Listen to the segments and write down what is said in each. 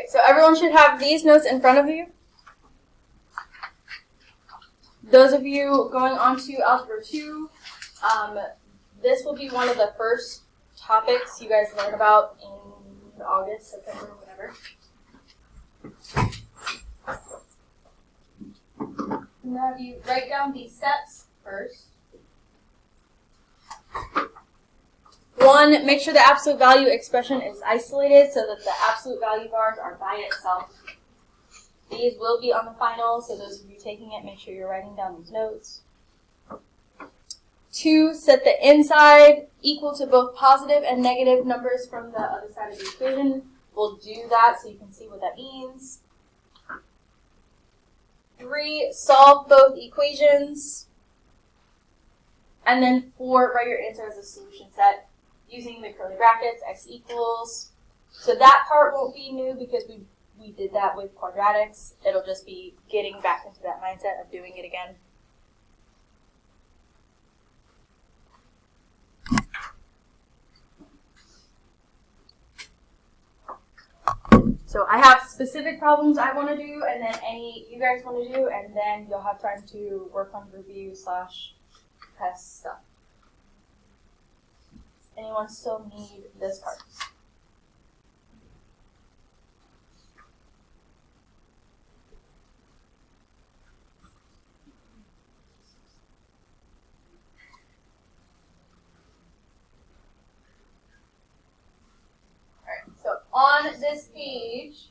Okay, so everyone should have these notes in front of you. Those of you going on to Algebra 2, this will be one of the first topics you guys learn about in August, September, whatever. I'm going to have you write down these steps first. 1, make sure the absolute value expression is isolated so that the absolute value bars are by itself. These will be on the final, so those of you taking it, make sure you're writing down these notes. 2, set the inside equal to both positive and negative numbers from the other side of the equation. We'll do that so you can see what that means. 3, solve both equations. And then 4, write your answer as a solution set using the curly brackets, x equals. So that part won't be new because we did that with quadratics. It'll just be getting back into that mindset of doing it again. So I have specific problems I want to do, and then any you guys want to do, and then you'll have time to work on review / test stuff. Anyone still need this part? Alright, so on this page,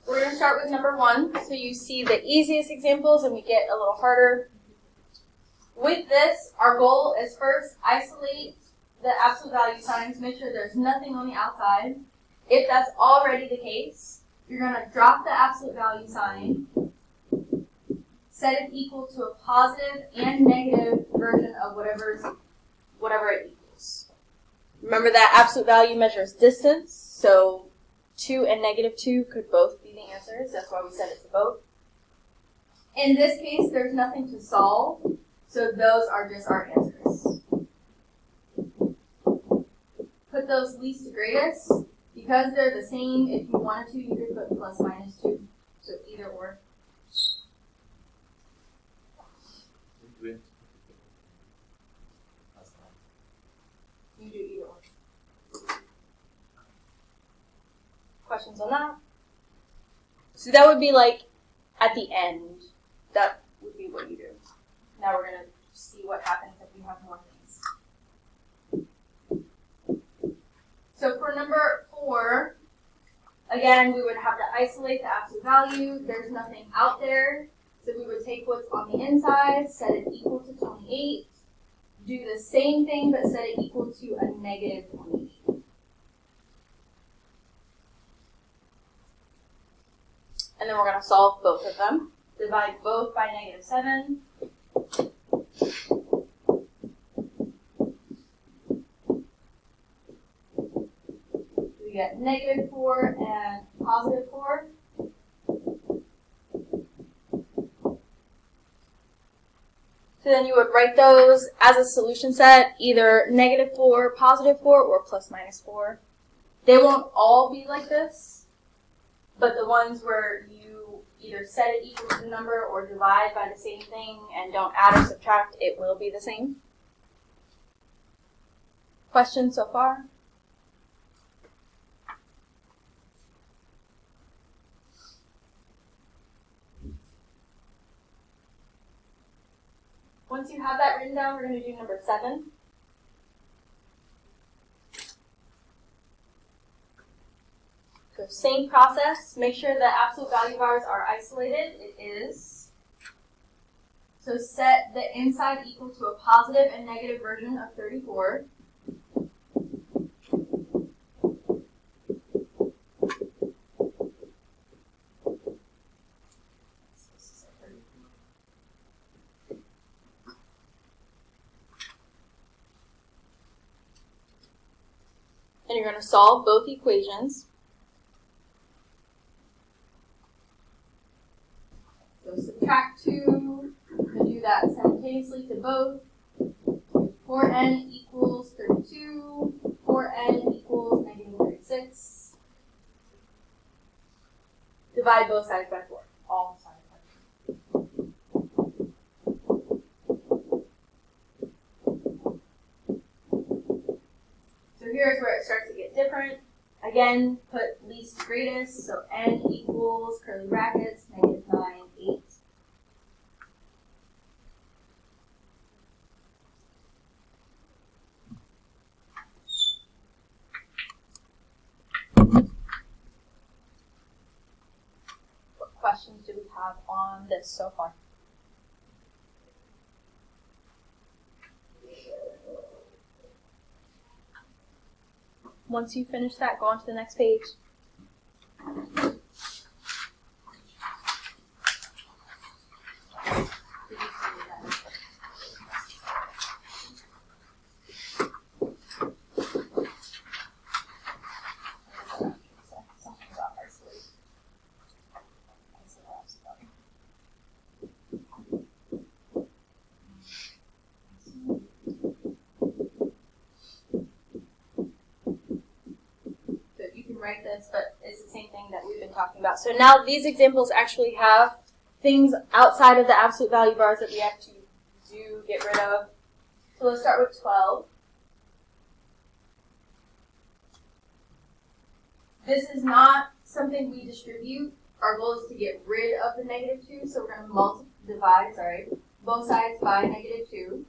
we're going to start with number 1. So you see the easiest examples and we get a little harder. With this, our goal is first isolate the absolute value signs, make sure there's nothing on the outside. If that's already the case, you're going to drop the absolute value sign, set it equal to a positive and negative version of whatever it equals. Remember that absolute value measures distance, so 2 and -2 could both be the answers. That's why we set it to both. In this case, there's nothing to solve. So those are just our answers. Put those least to greatest. Because they're the same, if you wanted to, you could put plus -2. So either or. You do either or. Questions on that? So that would be like at the end. That would be what you do. Now we're going to see what happens if we have more things. So for number 4, again, we would have to isolate the absolute value. There's nothing out there. So we would take what's on the inside, set it equal to 28. Do the same thing, but set it equal to a -28. And then we're going to solve both of them. Divide both by -7. We get -4 and +4. So then you would write those as a solution set, either -4, +4, or ±4. They won't all be like this, but the ones where you either set it equal to the number or divide by the same thing and don't add or subtract, it will be the same. Questions so far? Once you have that written down, we're going to do number 7. So same process. Make sure the absolute value bars are isolated. It is. So set the inside equal to a positive and negative version of 34. And you're going to solve both equations. So subtract 2. We're going to do that simultaneously to both. 4n equals 32. 4n equals -36. divide both sides by 4. All sides by 4. So here's where it starts to get different. Again, put least to greatest, so n equals, curly brackets, -9, 8. What questions do we have on this so far? Once you finish that, go on to the next page. Write this, but it's the same thing that we've been talking about. So now these examples actually have things outside of the absolute value bars that we have to get rid of. So let's start with 12. This is not something we distribute. Our goal is to get rid of the -2, so we're going to divide both sides by -2.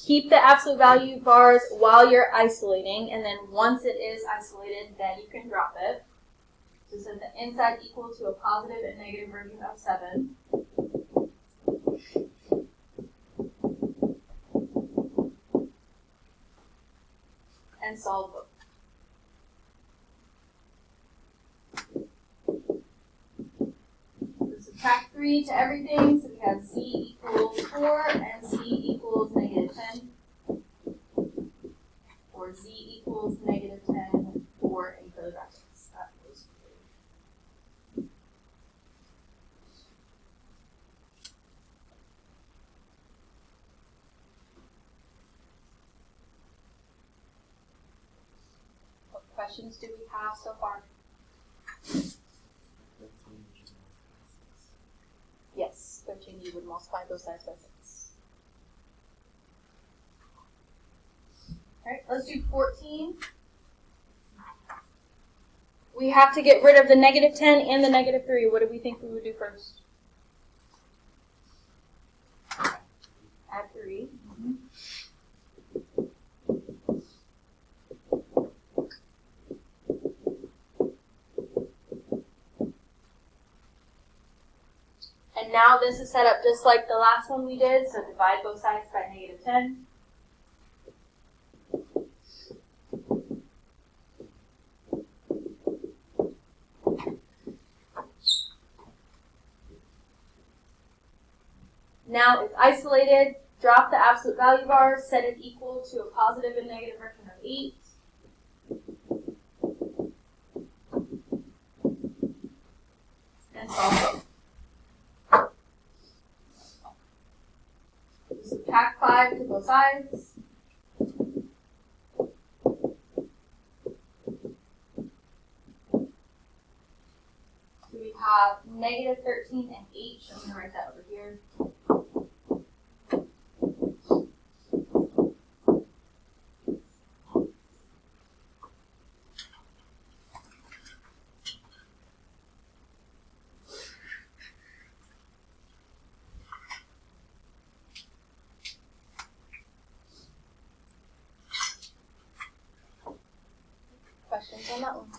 Keep the absolute value bars while you're isolating, and then once it is isolated, then you can drop it. So set the inside equal to a positive and negative version of 7. And solve both. So subtract 3 to everything, so we have z equals 4 and z equals -10. Or z equals -10 or in curly brackets. That was what questions do we have so far? Yes, 13 you would multiply both sides by 6. Alright, let's do 14. We have to get rid of the -10 and the -3. What do we think we would do first? Add 3. And now this is set up just like the last one we did, so divide both sides by -10. Now it's isolated, drop the absolute value bars, set it equal to a positive and negative version of 8. And solve both. Subtract 5 to both sides. So we have -13 and 8. So I'm going to write that over here. Questions on that one?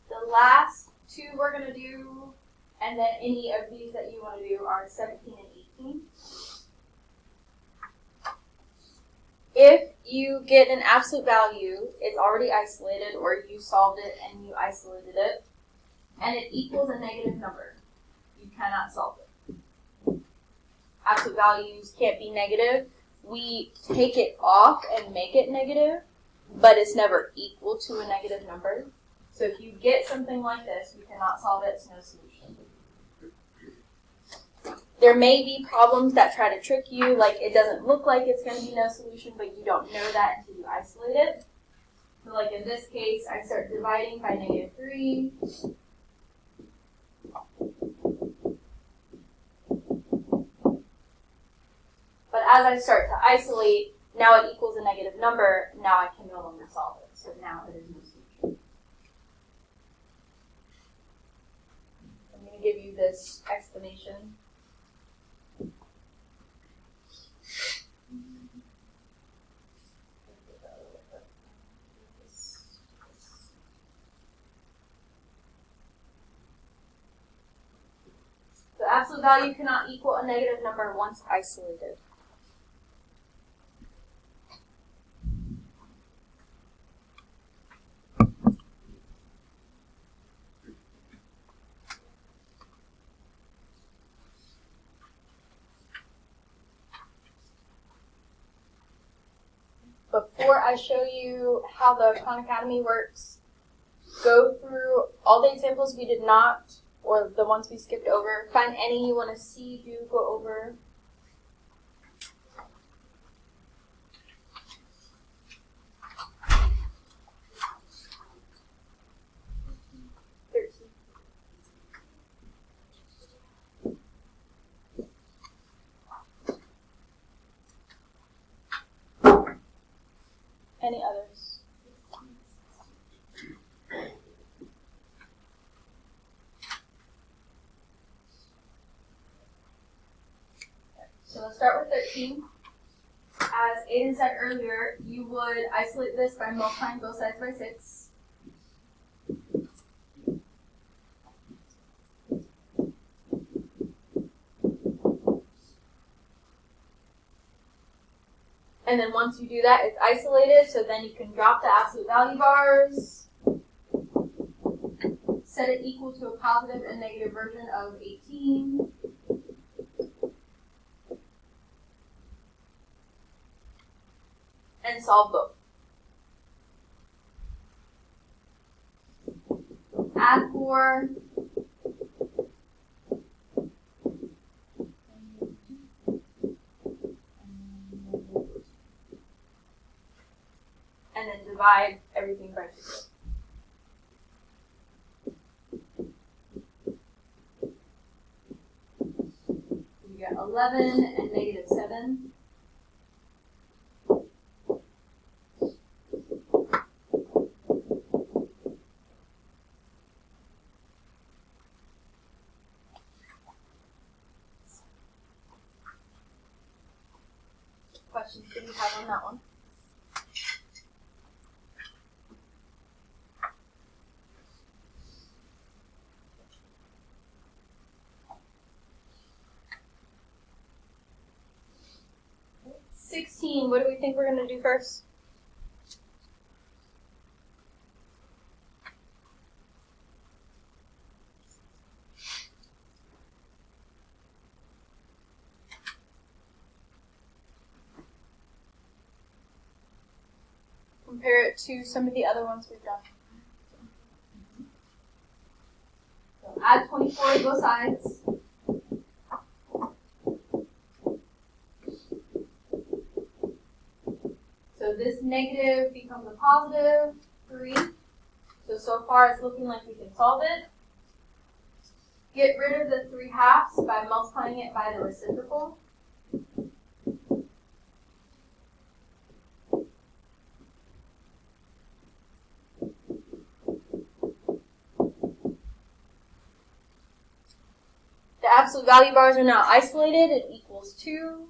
The last two we're going to do, and then any of these that you want to do, are 17 and 18. If you get an absolute value, it's already isolated, or you solved it and you isolated it, and it equals a negative number, you cannot solve it. Absolute values can't be negative. We take it off and make it negative, but it's never equal to a negative number. So if you get something like this, we cannot solve it, it's no solution. There may be problems that try to trick you, like it doesn't look like it's going to be no solution, but you don't know that until you isolate it. So like in this case, I start dividing by -3. But as I start to isolate, now it equals a negative number, now I can no longer solve it. So now it is no solution. I'm going to give you this explanation. The absolute value cannot equal a negative number once isolated. Before I show you how the Khan Academy works, go through all the examples we did not, or the ones we skipped over. Find any you want to see, do go over. Any others? So let's start with 13. As Aiden said earlier, you would isolate this by multiplying both sides by 6. And then once you do that, it's isolated, so then you can drop the absolute value bars, set it equal to a positive and negative version of 18, and solve both. Add 4, and then divide everything by 2. You get 11 and -7. Questions do you have on that one? Okay. 16, what do we think we're going to do first? Compare it to some of the other ones we've done. So add 24 to both sides. So this negative becomes a positive 3. So far it's looking like we can solve it. Get rid of the 3/2 by multiplying it by the reciprocal. The absolute value bars are now isolated. It equals 2.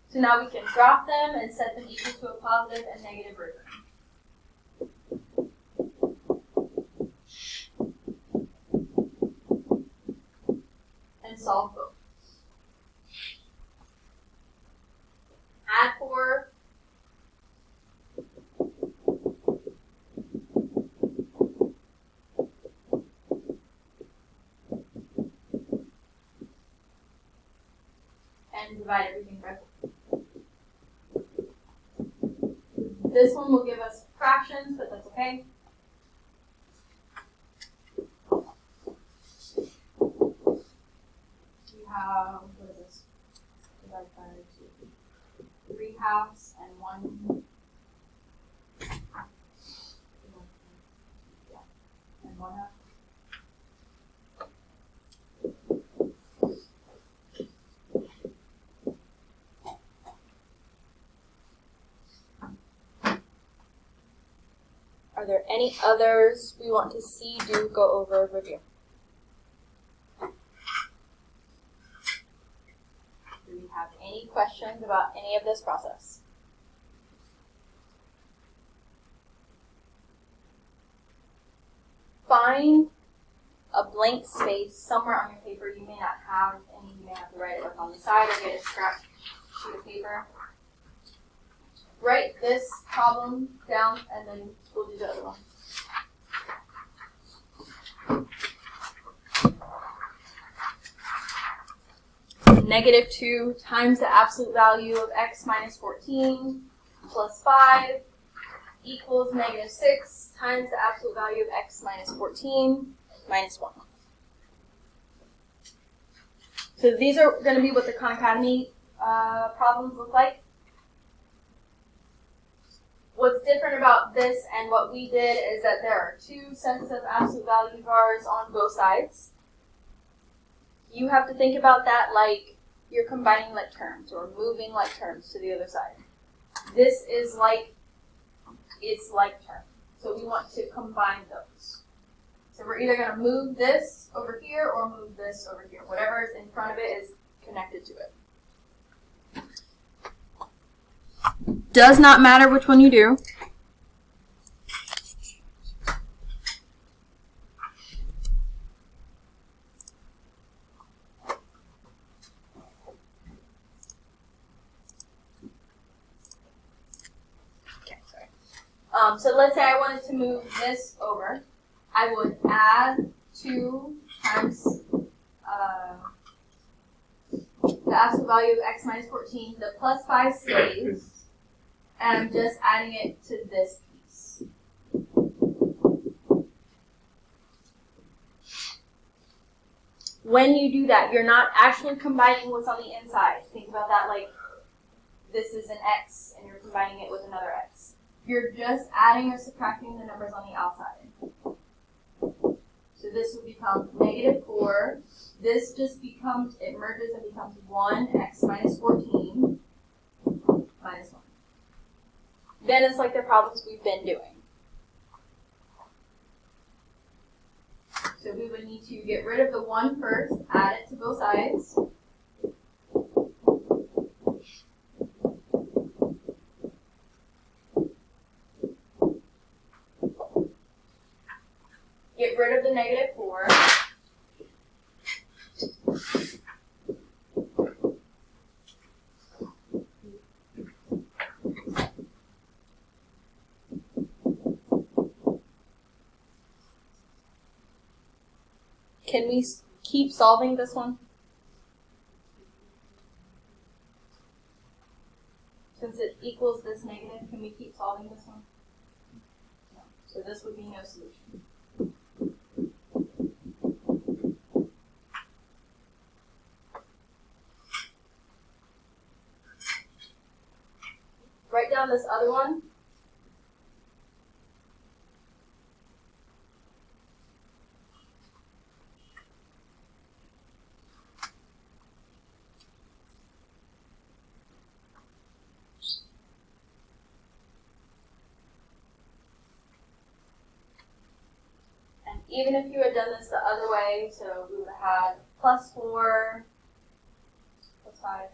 So now we can drop them and set them equal to a positive and negative version. And solve both. Add 4. And divide everything by 4. This one will give us fractions, but that's okay. have, what is this? Divided by 2. 3 halves and 1. Yeah, and 1 half. Are there any others we want to see, do, go over, review? Do we have any questions about any of this process? Find a blank space somewhere on your paper. You may not have any. You may have to write it like on the side or get a scrap sheet of paper. Write this problem down and then we'll do the other one. -2 times the absolute value of x minus 14 plus 5 equals -6 times the absolute value of x minus 14 minus 1. So these are going to be what the Khan Academy problems look like. What's different about this and what we did is that there are 2 sets of absolute value bars on both sides. You have to think about that like you're combining like terms or moving like terms to the other side. This is like, it's like term. So we want to combine those. So we're either going to move this over here or move this over here. Whatever is in front of it is connected to it. Does not matter which one you do. Okay, sorry. So let's say I wanted to move this over. I would add 2 times the absolute value of x minus 14. The plus 5 stays. And I'm just adding it to this piece. When you do that, you're not actually combining what's on the inside. Think about that like this is an x and you're combining it with another x. You're just adding or subtracting the numbers on the outside. So this would become -4. This just becomes, it merges and becomes 1x minus 14 minus 1. Then it's like the problems we've been doing. So we would need to get rid of the 1 first, add it to both sides. Get rid of the -4. Can we keep solving this one? Since it equals this negative, can we keep solving this one? No. So this would be no solution. Write down this other one. Even if you had done this the other way, so we would have had +4, +5,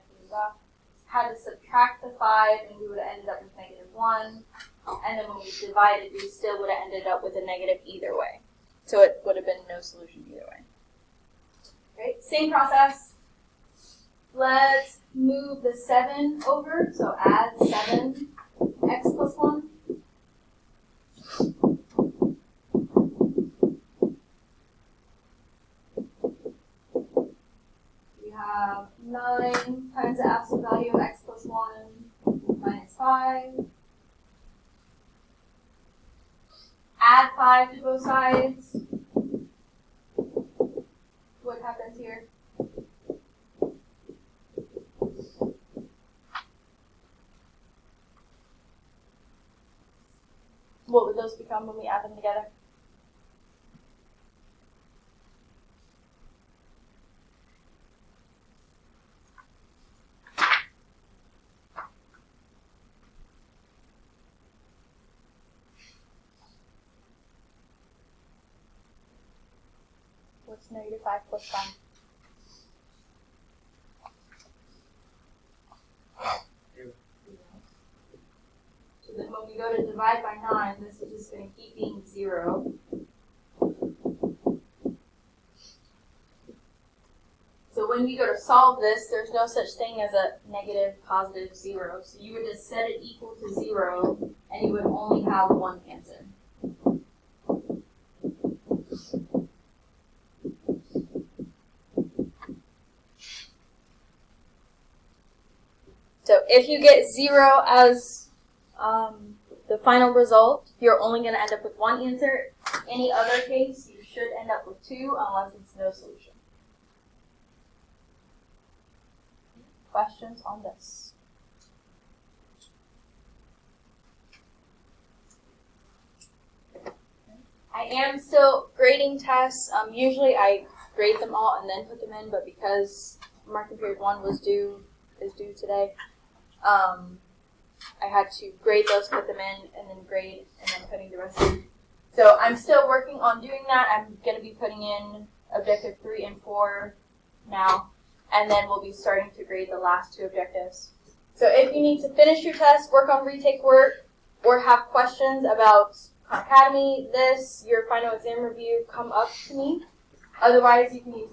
had to subtract the 5, and we would have ended up with -1. And then when we divided, we still would have ended up with a negative either way. So it would have been no solution either way. Okay, same process. Let's move the 7 over, so add 7x plus 1. Have 9 times the absolute value of x plus 1 minus 5. Add 5 to both sides. What happens here? those become when we add them together? What's negative 5 plus 5? So then when we go to divide by 9, this is just going to keep being 0. So when we go to solve this, there's no such thing as a negative, positive, 0. So you would just set it equal to 0, and you would only have one answer. So if you get 0 as the final result, you're only going to end up with one answer. Any other case, you should end up with 2 unless it's no solution. Questions on this? I am still grading tests. Usually I grade them all and then put them in, but because marking period 1 is due today, I had to grade those, put them in, and then grade, and then putting the rest in. So I'm still working on doing that. I'm going to be putting in objective 3 and 4 now, and then we'll be starting to grade the last 2 objectives. So if you need to finish your test, work on retake work, or have questions about Khan Academy, your final exam review, come up to me. Otherwise, you can use